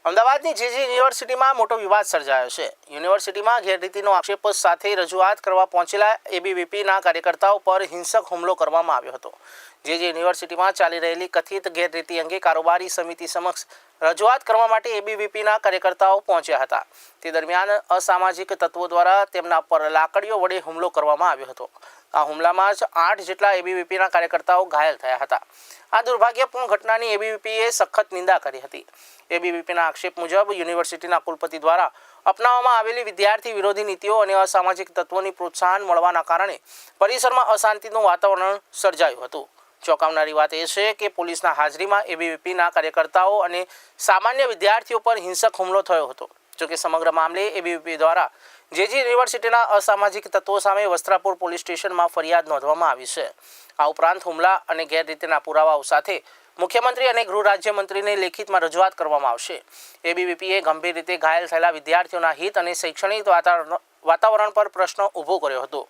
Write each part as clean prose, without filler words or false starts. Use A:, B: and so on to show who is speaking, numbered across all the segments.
A: અમદાવાદની જેજી યુનિવર્સિટીમાં મોટો વિવાદ સર્જાયો છે। યુનિવર્સિટીમાં ગેરરીતિનો આક્ષેપ સાથે રજૂઆત કરવા પહોંચેલા એબીવીપીના કાર્યકર્તાઓ પર હિંસક હુમલો કરવામાં આવ્યો હતો। જેજી યુનિવર્સિટીમાં ચાલી રહેલી કથિત ગેરરીતિ અંગે કારોબારી સમિતિ સમક્ષ રજૂઆત કરવા માટે એબીવીપીના કાર્યકર્તાઓ પહોંચ્યા હતા। તે દરમિયાન અસામાજિક તત્વો દ્વારા તેમના પર લાકડીઓ વડે હુમલો કરવામાં આવ્યો હતો। આ હુમલામાં જ 8 જેટલા એબીવીપીના કાર્યકર્તાઓ ઘાયલ થયા હતા। આ દુર્ભાગ્યપૂર્ણ ઘટનાની એબીવીપીએ સખત નિંદા કરી હતી। એબીવીપીના આક્ષેપ મુજબ યુનિવર્સિટીના કુલપતિ દ્વારા અપનાવવામાં આવેલી વિદ્યાર્થી વિરોધી નીતિઓ અને અસામાજિક તત્વોની પ્રોત્સાહન મળવાના કારણે પરિસરમાં અશાંતિનું વાતાવરણ સર્જાયું હતું। ચોંકાવનારી વાત એ છે કે પોલીસના હાજરીમાં એબીવીપીના કાર્યકર્તાઓ અને સામાન્ય વિદ્યાર્થીઓ પર હિંસક હુમલો થયો હતો। જોકે સમગ્ર મામલે એબીવીપી દ્વારા જેજી યુનિવર્સિટીના અસામાજિક તત્વો સામે વસ્ત્રાપુર પોલીસ સ્ટેશનમાં ફરિયાદ નોંધવામાં આવી છે। આ ઉપરાંત હુમલા અને ગેરરીતિના પુરાવાઓ સાથે મુખ્યમંત્રી અને ગૃહ રાજ્યમંત્રીને લેખિતમાં રજૂઆત કરવામાં આવશે। એબીવીપીએ ગંભીર રીતે ઘાયલ થયેલા વિદ્યાર્થીઓના હિત અને શૈક્ષણિક વાતાવરણ પર પ્રશ્ન ઊભો કર્યો હતો।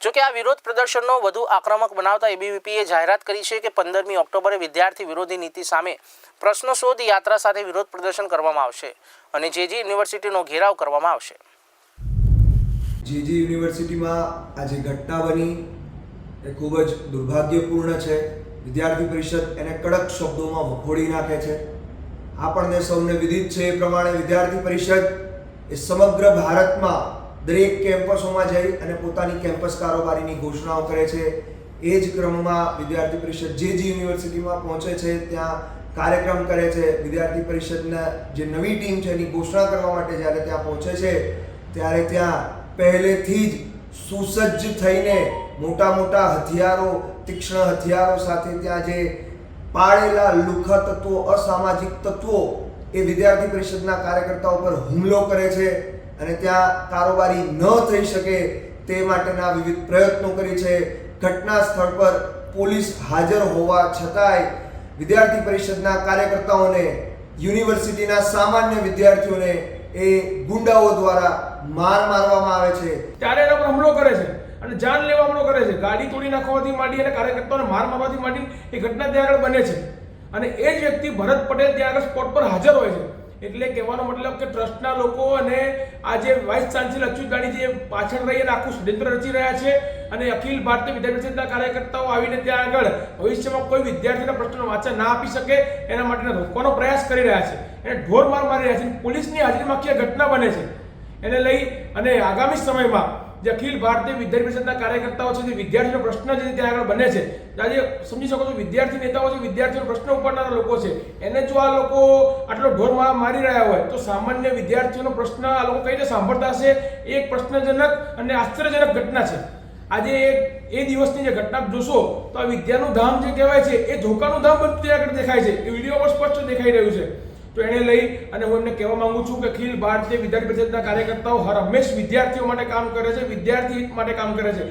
A: જોકે આ વિરોધ પ્રદર્શનનો વધુ આક્રમક બનાવતા એબીવીપીએ જાહેરાત કરી છે કે 15મી ઓક્ટોબરે વિદ્યાર્થી વિરોધી નીતિ સામે પ્રશ્ન શોધ યાત્રા સાથે વિરોધ પ્રદર્શન કરવામાં આવશે અને જેજી યુનિવર્સિટીનો ઘેરાવ કરવામાં આવશે।
B: જેજી યુનિવર્સિટીમાં આ જે ઘટના બની એ ખૂબ જ દુર્ભાગ્યપૂર્ણ છે। વિદ્યાર્થી પરિષદ એને કડક શબ્દોમાં વખોડી નાખે છે। આપણને સૌને વિદિત છે એ પ્રમાણે વિદ્યાર્થી પરિષદ એ સમગ્ર ભારતમાં દરેક કેમ્પસોમાં જઈ અને પોતાની કેમ્પસ કારોબારીની ઘોષણાઓ કરે છે। એ જ ક્રમમાં વિદ્યાર્થી પરિષદ જેજી યુનિવર્સિટીમાં પહોંચે છે, ત્યાં કાર્યક્રમ કરે છે। વિદ્યાર્થી પરિષદના જે નવી ટીમ છે એની ઘોષણા કરવા માટે જ્યારે ત્યાં પહોંચે છે ત્યારે ત્યાં પહેલેથી જ સુસજ્જ થઈને મોટા મોટા હથિયારો, તીક્ષ્ણ હથિયારો સાથે ત્યાં જે પાળેલા લુખ્ખા તત્વો, અસામાજિક તત્વો એ વિદ્યાર્થી પરિષદના કાર્યકર્તાઓ પર હુમલો કરે છે અને ત્યાં કારોબારી ન થઈ શકે તે માટેના વિવિધ પ્રયત્નો કરી છે। ઘટના સ્થળ પર પોલીસ હાજર હોવા છતાંય વિદ્યાર્થી પરિષદના કાર્યકર્તાઓને, યુનિવર્સિટીના સામાન્ય વિદ્યાર્થીઓને એ ગુંડાઓ દ્વારા મારવામાં આવે છે।
C: ત્યારે એના પર હુમલો કરે છે અને જાન લેવા હુમલો કરે છે। ગાડી તોડી નાખવાથી માંડી અને કાર્યકર્તાઓને મારવાથી માંડી એ ઘટના ત્યાં આગળ બને છે અને એ જ વ્યક્તિ ભરત પટેલ ત્યાં આગળ સ્પોટ પર હાજર હોય છે। એટલે કહેવાનો મતલબ કે ટ્રસ્ટના લોકો અને આ જે વાઇસ ચાન્સેલર અચ્યુત દાણી જે પાછળ રહીને આખું ષડયંત્ર રચી રહ્યા છે અને અખિલ ભારતીય વિદ્યાર્થી પરિષદના કાર્યકર્તાઓ આવીને ત્યાં આગળ ભવિષ્યમાં કોઈ વિદ્યાર્થીના પ્રશ્નનો વાંચા ના આપી શકે એના માટે રોકવાનો પ્રયાસ કરી રહ્યા છે। એને ઢોર માર મારી રહ્યા છે। પોલીસની હાજરીમાં આખી ઘટના બને છે। એને લઈ અને આગામી સમયમાં જે અખિલ ભારતીય વિદ્યાર્થી પરિષદના કાર્યકર્તાઓ છે, જે વિદ્યાર્થીનો પ્રશ્ન જે ત્યાં આગળ બને છે, આજે સમજી શકો છો વિદ્યાર્થી નેતાઓ છે, વિદ્યાર્થીનો પ્રશ્ન ઉપાડનારા લોકો છે, એને જો આ લોકો આટલો ઢોર મારી રહ્યા હોય તો સામાન્ય વિદ્યાર્થીઓનો પ્રશ્ન આ લોકો કઈ રીતે સાંભળતા હશે? એક પ્રશ્નજનક અને આશ્ચર્યજનક ઘટના છે। આજે એ દિવસની જે ઘટના જોશો તો આ વિદ્યાનું ધામ જે કહેવાય છે એ ધોકાનું ધામ બધું ત્યાં આગળ દેખાય છે। એ વિડીયોમાં સ્પષ્ટ દેખાઈ રહ્યું છે। તો એને લઈ અને હું એમને કહેવા માંગુ છું કે અખિલ ભારતીય વિદ્યાર્થી પરિષદના કાર્યકર્તાઓ હર હંમેશ વિદ્યાર્થીઓ માટે કામ કરે છે, વિદ્યાર્થી માટે કામ કરે છે।